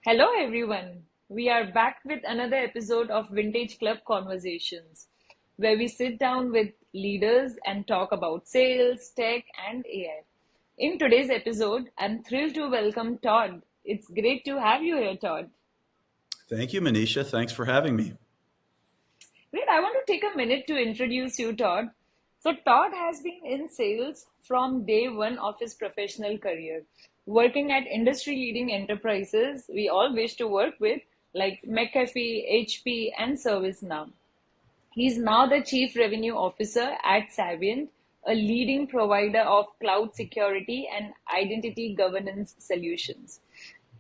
Hello, everyone. We are back with another episode of Vintage Club Conversations, where we sit down with leaders and talk about sales, tech, and AI. In today's episode, I'm thrilled to welcome Todd. It's great to have you here, Todd. Thank you, Manisha. Thanks for having me. Great. I want to take a minute to introduce you, Todd. So, Todd has been in sales from day one of his professional career, working at industry leading enterprises we all wish to work with, like McAfee, HP, and ServiceNow. He's now the Chief Revenue Officer at Saviynt, a leading provider of cloud security and identity governance solutions.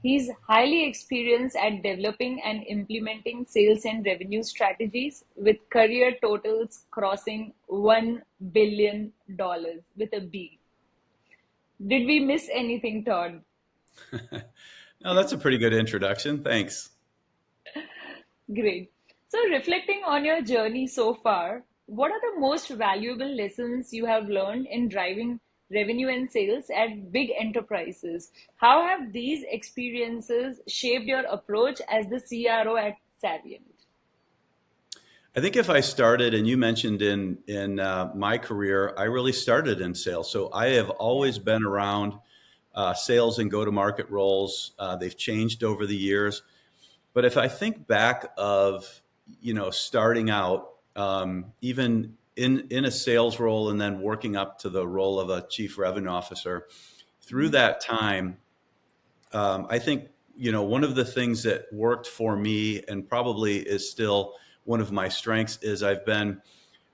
He's highly experienced at developing and implementing sales and revenue strategies with career totals crossing $1 billion dollars with a B. Did we miss anything, Todd? No, that's a pretty good introduction. Thanks. Great. So, reflecting on your journey so far, what are the most valuable lessons you have learned in driving revenue and sales at big enterprises? How have these experiences shaped your approach as the CRO at Savient? I think if I started, and you mentioned in my career, I really started in sales. So I have Yeah. always been around sales and go-to-market roles. They've changed over the years. But if I think back of, starting out, even in a sales role and then working up to the role of a chief revenue officer, through Mhm. that time, I think, one of the things that worked for me and probably is still one of my strengths is I've been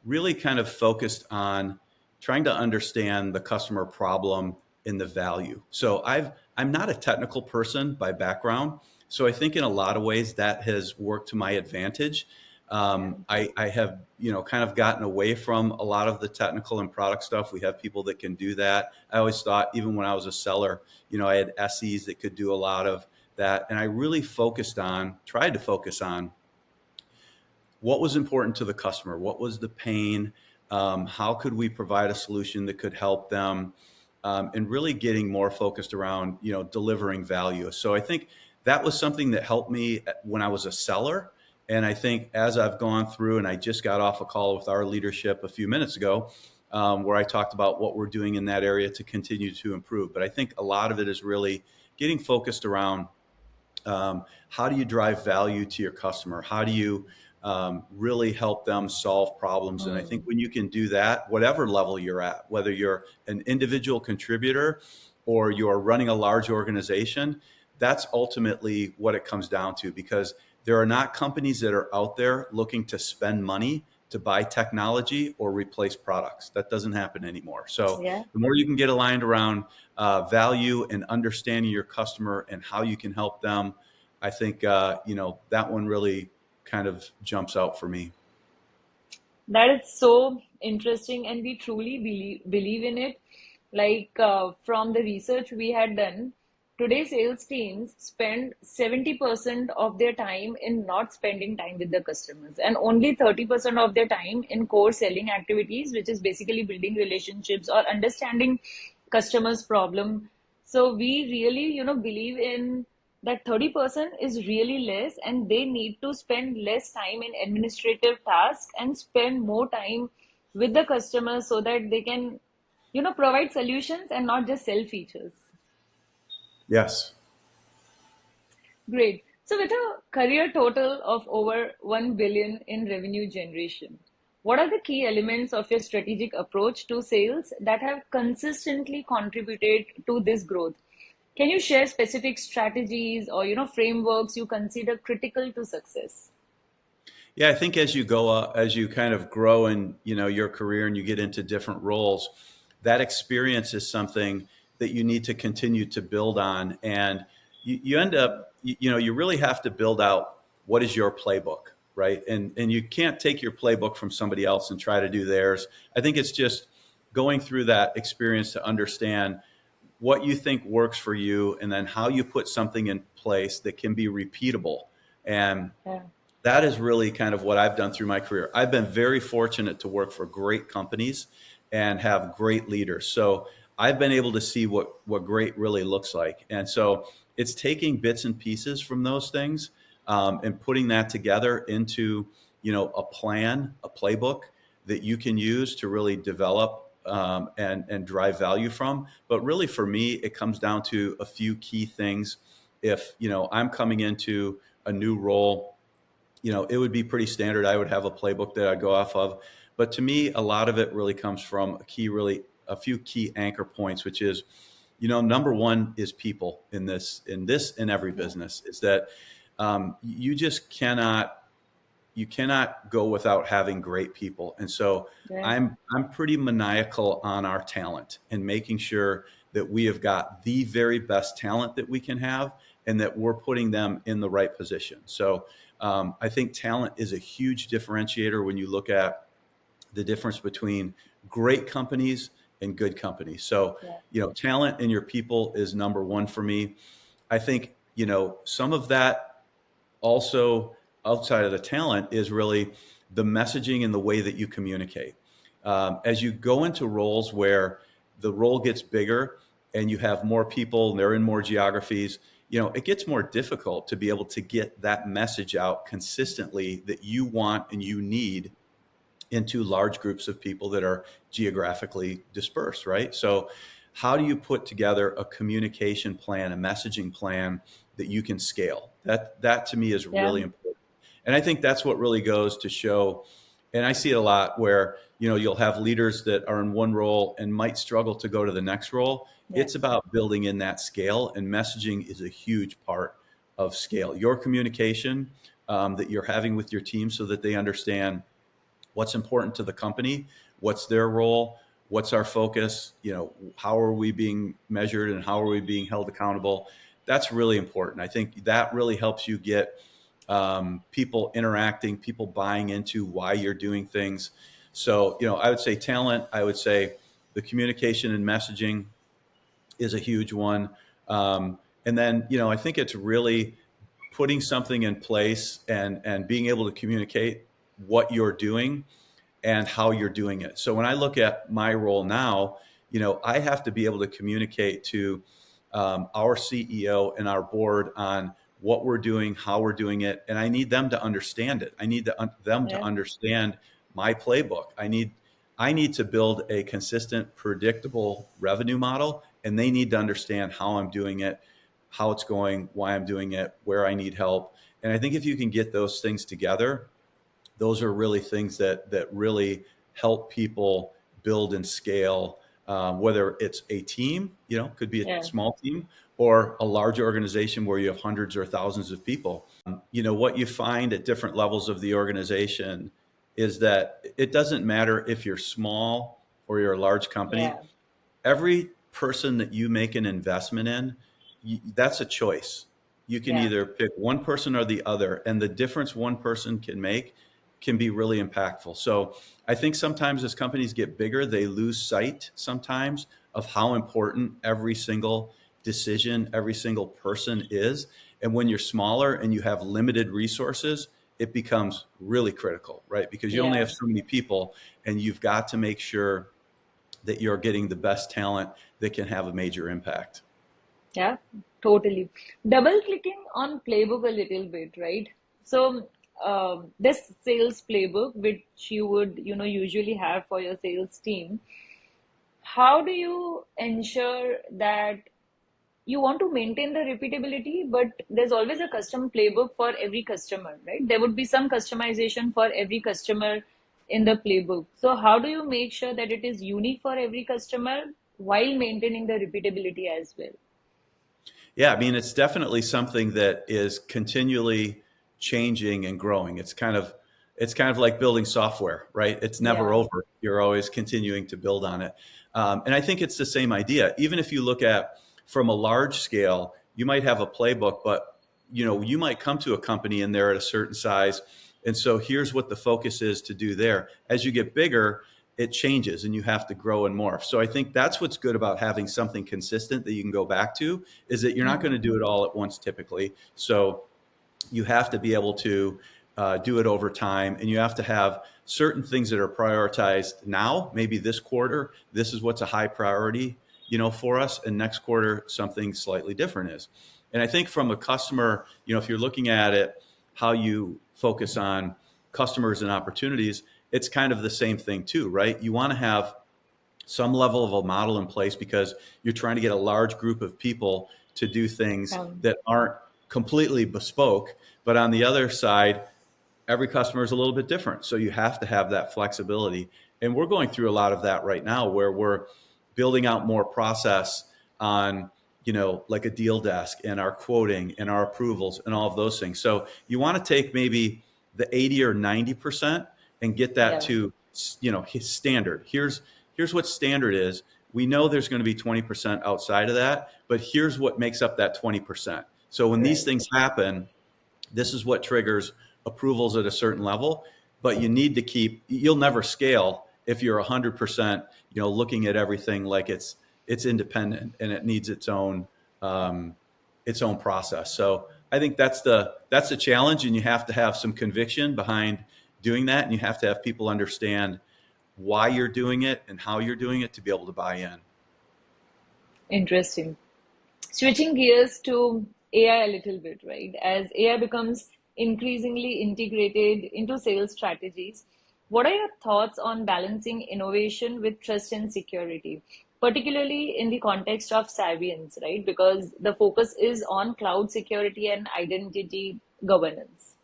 really kind of focused on trying to understand the customer problem and the value. So I'm not a technical person by background. So I think in a lot of ways that has worked to my advantage. Yeah. I have, kind of gotten away from a lot of the technical and product stuff. We have people that can do that. I always thought, even when I was a seller, I had SEs that could do a lot of that. And I really tried to focus on what was important to the customer, what was the pain, how could we provide a solution that could help them, and really getting more focused around delivering value. So I think that was something that helped me when I was a seller. And I think as I've gone through, and I just got off a call with our leadership a few minutes ago, where I talked about what we're doing in that area to continue to improve. But I think a lot of it is really getting focused around how do you drive value to your customer? How do you really help them solve problems? And I think Mm. when you can do that, whatever level you're at, whether you're an individual contributor or you're running a large organization, that's ultimately what it comes down to, because there are not companies that are out there looking to spend money to buy technology or replace products. That doesn't happen anymore. So Yeah. the more you can get aligned around value and understanding your customer and how you can help them, I think that one really kind of jumps out for me. That is so interesting, and we truly believe in it. From the research we had done, today's sales teams spend 70% of their time in not spending time with the customers, and only 30% of their time in core selling activities, which is basically building relationships or understanding customers' problem. So we really, believe in that 30% is really less, and they need to spend less time in administrative tasks and spend more time with the customer so that they can, provide solutions and not just sell features. Yes. Great. So with a career total of over 1 billion in revenue generation, what are the key elements of your strategic approach to sales that have consistently contributed to this growth? Can you share specific strategies or, frameworks you consider critical to success? Yeah, I think as you kind of grow in, your career and you get into different roles, that experience is something that you need to continue to build on. And you end up, you really have to build out what is your playbook, right? And you can't take your playbook from somebody else and try to do theirs. I think it's just going through that experience to understand what you think works for you and then how you put something in place that can be repeatable. And Yeah. that is really kind of what I've done through my career. I've been very fortunate to work for great companies and have great leaders. So I've been able to see what great really looks like. And so it's taking bits and pieces from those things, and putting that together into, a plan, a playbook that you can use to really develop, and drive value from. But really, for me, it comes down to a few key things. If I'm coming into a new role, it would be pretty standard. I would have a playbook that I'd go off of. But to me, a lot of it really comes from a few key anchor points, which is, number one is people in every Yeah. business, is that, you just cannot go without having great people. And so Yeah. I'm pretty maniacal on our talent and making sure that we have got the very best talent that we can have, and that we're putting them in the right position. So, I think talent is a huge differentiator when you look at the difference between great companies and good companies. So, Yeah. talent in your people is number one for me. I think, some of that also, outside of the talent, is really the messaging and the way that you communicate. As you go into roles where the role gets bigger and you have more people and they're in more geographies, it gets more difficult to be able to get that message out consistently that you want and you need into large groups of people that are geographically dispersed, right? So, how do you put together a communication plan, a messaging plan that you can scale? That to me is Yeah. really important. And I think that's what really goes to show. And I see it a lot where, you'll have leaders that are in one role and might struggle to go to the next role. Yeah. It's about building in that scale, and messaging is a huge part of scale. Your communication, that you're having with your team, so that they understand what's important to the company, what's their role, what's our focus, how are we being measured and how are we being held accountable. That's really important. I think that really helps you get, people interacting, people buying into why you're doing things. So, I would say talent, I would say the communication and messaging is a huge one. And then, I think it's really putting something in place, and being able to communicate what you're doing and how you're doing it. So when I look at my role now, I have to be able to communicate to, our CEO and our board on what we're doing, how we're doing it, and I need them to understand it. I need them to Yeah. understand my playbook. I need to build a consistent, predictable revenue model, and they need to understand how I'm doing it, how it's going, why I'm doing it, where I need help. And I think if you can get those things together, those are really things that really help people build and scale. Whether it's a team, could be a Yeah. small team, or a large organization where you have hundreds or thousands of people. What you find at different levels of the organization is that it doesn't matter if you're small or you're a large company. Yeah. Every person that you make an investment in, that's a choice. You can Yeah. either pick one person or the other, and the difference one person can make can be really impactful. So I think sometimes as companies get bigger, they lose sight sometimes of how important every single decision, every single person is. And when you're smaller and you have limited resources, it becomes really critical, right? Because you only Yeah. have so many people, and you've got to make sure that you're getting the best talent that can have a major impact. Yeah, totally. Double clicking on playbook a little bit, right? So, this sales playbook, which you would, usually have for your sales team, how do you ensure that you want to maintain the repeatability, but there's always a custom playbook for every customer, right? There would be some customization for every customer in the playbook. So, how do you make sure that it is unique for every customer while maintaining the repeatability as well? Yeah, I mean, it's definitely something that is continually changing and growing. It's kind of like building software, right? It's never Yeah. over. You're always continuing to build on it. And I think it's the same idea. Even if you look at from a large scale, you might have a playbook, but you might come to a company and they're at a certain size. And so here's what the focus is to do there. As you get bigger, it changes and you have to grow and morph. So I think that's what's good about having something consistent that you can go back to, is that you're not going Mhm. to do it all at once typically. So you have to be able to, do it over time, and you have to have certain things that are prioritized now. Maybe this quarter, this is what's a high priority, for us, and next quarter something slightly different is. And I think from a customer, if you're looking at it, how you focus on customers and opportunities, it's kind of the same thing too, right? You want to have some level of a model in place because you're trying to get a large group of people to do things Um, that aren't completely bespoke. But on the other side, every customer is a little bit different. So you have to have that flexibility. And we're going through a lot of that right now where we're building out more process on, like a deal desk and our quoting and our approvals and all of those things. So you want to take maybe the 80 or 90% and get that yeah, to, his standard. Here's what standard is. We know there's going to be 20% outside of that, but here's what makes up that 20%. So when these right. things happen, this is what triggers approvals at a certain level, but you need to you'll never scale if you're 100%, looking at everything like it's independent and it needs its own process. So I think that's the challenge, and you have to have some conviction behind doing that, and you have to have people understand why you're doing it and how you're doing it to be able to buy in. Interesting. Switching gears to AI a little bit, right? As AI becomes increasingly integrated into sales strategies, what are your thoughts on balancing innovation with trust and security, particularly in the context of Saviynt, right? Because the focus is on cloud security and identity governance.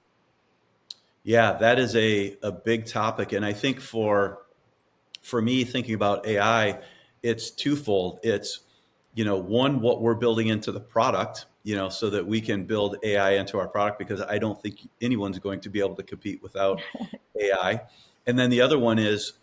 Yeah, that is a big topic. And I think for me, thinking about AI, it's twofold. It's, one, what we're building into the product, so that we can build AI into our product, because I don't think anyone's going to be able to compete without AI. And then the other one is,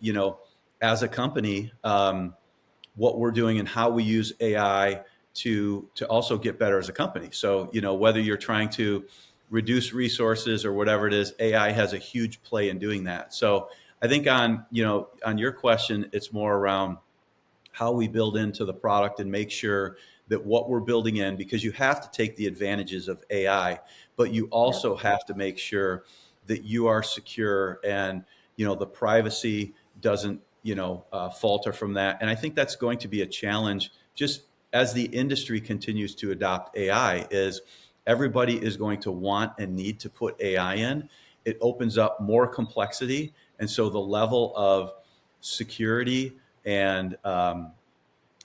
as a company, what we're doing and how we use AI to also get better as a company. So, whether you're trying to reduce resources or whatever it is, AI has a huge play in doing that. So I think on your question, it's more around how we build into the product and make sure that what we're building in, because you have to take the advantages of AI, but you Yeah. also have to make sure that you are secure and, the privacy doesn't, falter from that. And I think that's going to be a challenge just as the industry continues to adopt AI, is everybody is going to want and need to put AI in. It opens up more complexity. And so the level of security and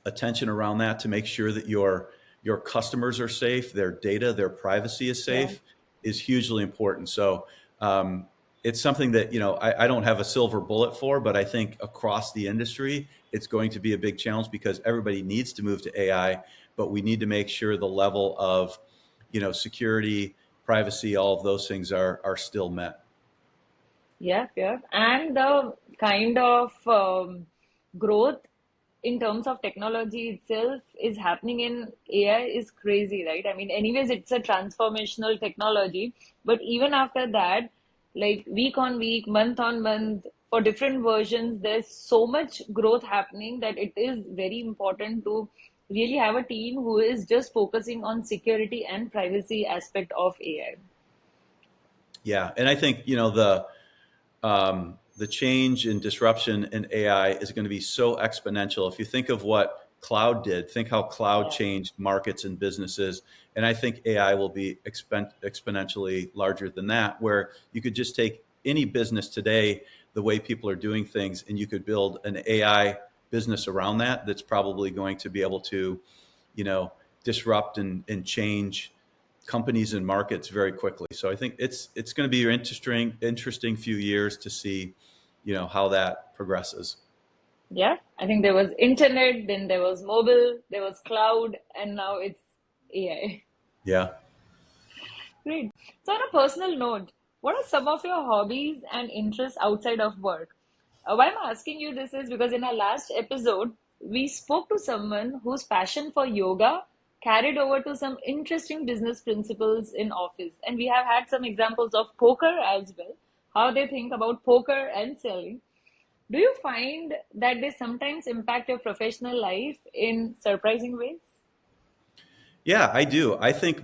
attention around that to make sure that your customers are safe, their data, their privacy is Yeah. safe, is hugely important. So it's something that I don't have a silver bullet for, but I think across the industry, it's going to be a big challenge because everybody needs to move to AI, but we need to make sure the level of security, privacy, all of those things are still met. Yeah, yeah. And the kind of growth in terms of technology itself is happening in AI is crazy, right? I mean, anyways, it's a transformational technology, but even after that, like week on week, month on month, for different versions, there's so much growth happening that it is very important to really have a team who is just focusing on security and privacy aspect of AI. Yeah, and I think the change and disruption in AI is going to be so exponential. If you think of what cloud did, think how cloud Yeah. changed markets and businesses. And I think AI will be exponentially larger than that, where you could just take any business today, the way people are doing things, and you could build an AI business around that that's probably going to be able to, you know, disrupt and change companies and markets very quickly. So I think it's going to be an interesting few years to see, how that progresses. Yeah, I think there was internet, then there was mobile, there was cloud, and now it's AI. Yeah. Great. So, on a personal note, what are some of your hobbies and interests outside of work? Why I'm asking you this is because in our last episode, we spoke to someone whose passion for yoga carried over to some interesting business principles in office. And we have had some examples of poker as well, how they think about poker and selling. Do you find that they sometimes impact your professional life in surprising ways? Yeah, I do. I think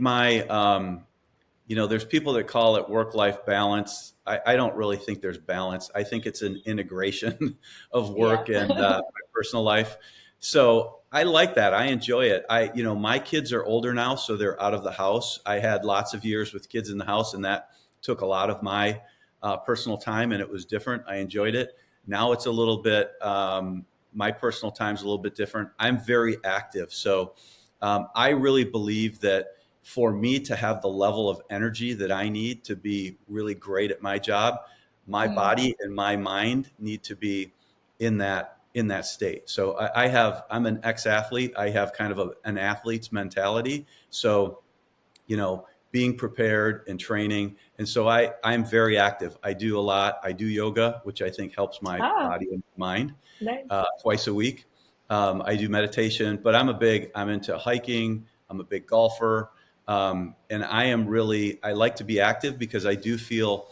there's people that call it work-life balance. I don't really think there's balance. I think it's an integration of Yeah. work and my personal life. So I like that. I enjoy it. My kids are older now, so they're out of the house. I had lots of years with kids in the house, and that took a lot of my personal time, and it was different. I enjoyed it. Now it's a little bit, my personal time's a little bit different. I'm very active. So I really believe that for me to have the level of energy that I need to be really great at my job, my Hmm. body and my mind need to be in that state. So I'm an ex-athlete. I have kind of an athlete's mentality. So, being prepared and training. And so I'm very active. I do a lot. I do yoga, which I think helps my Ah, body and mind nice. twice a week. I do meditation, but I'm into hiking. I'm a big golfer. And I like to be active because I do feel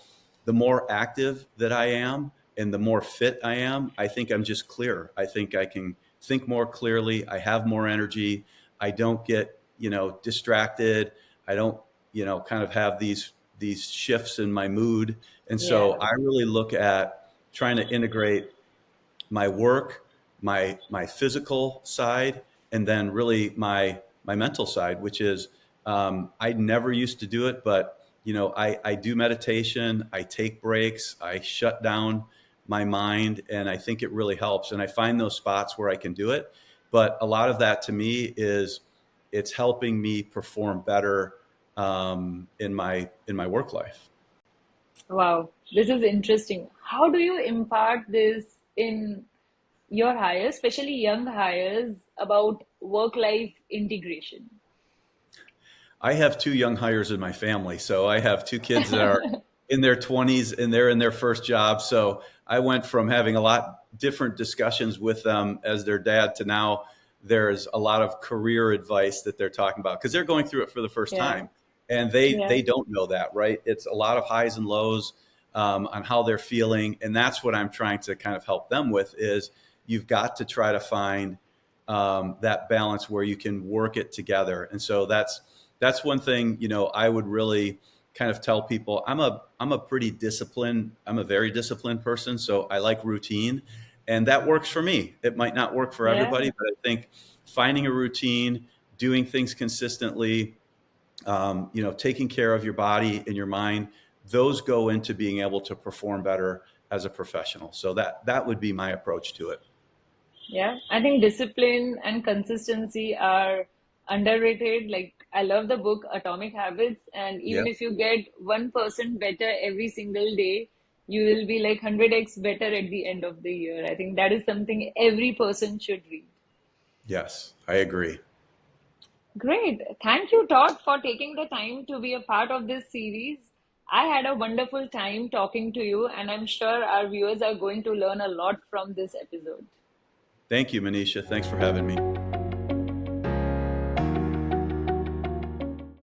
the more active that I am and the more fit I am, I think I'm just clearer. I think I can think more clearly. I have more energy. I don't get, distracted. I don't, kind of have these shifts in my mood. And so Yeah, I really look at trying to integrate my work, my physical side, and then really my mental side, which is I never used to do it, but I do meditation, I take breaks, I shut down my mind, and I think it really helps. And I find those spots where I can do it. But a lot of that to me is it's helping me perform better in my work life. wow, this is interesting. How do you impart this in your hires, especially young hires, about work-life integration? I have two young hires in my family. So I have two kids that are in their 20s and they're in their first job. So I went from having a lot different discussions with them as their dad to now there's a lot of career advice that they're talking about because they're going through it for the first Yeah, time. And they yeah, they don't know that, right? It's a lot of highs and lows on how they're feeling. And that's what I'm trying to kind of help them with is you've got to try to find that balance where you can work it together. And so that's one thing, I would really kind of tell people I'm a very disciplined person. So I like routine and that works for me. It might not work for yeah. everybody, but I think finding a routine, doing things consistently, taking care of your body and your mind, those go into being able to perform better as a professional. So that would be my approach to it. Yeah, I think discipline and consistency are underrated. Like, I love the book Atomic Habits, and Yeah. even if you get 1% better every single day, you will be like 100x better at the end of the year. I think that is something every person should read. Yes, I agree. Great. Thank you, Todd, for taking the time to be a part of this series. I had a wonderful time talking to you, and I'm sure our viewers are going to learn a lot from this episode. Thank you, Manisha. Thanks for having me.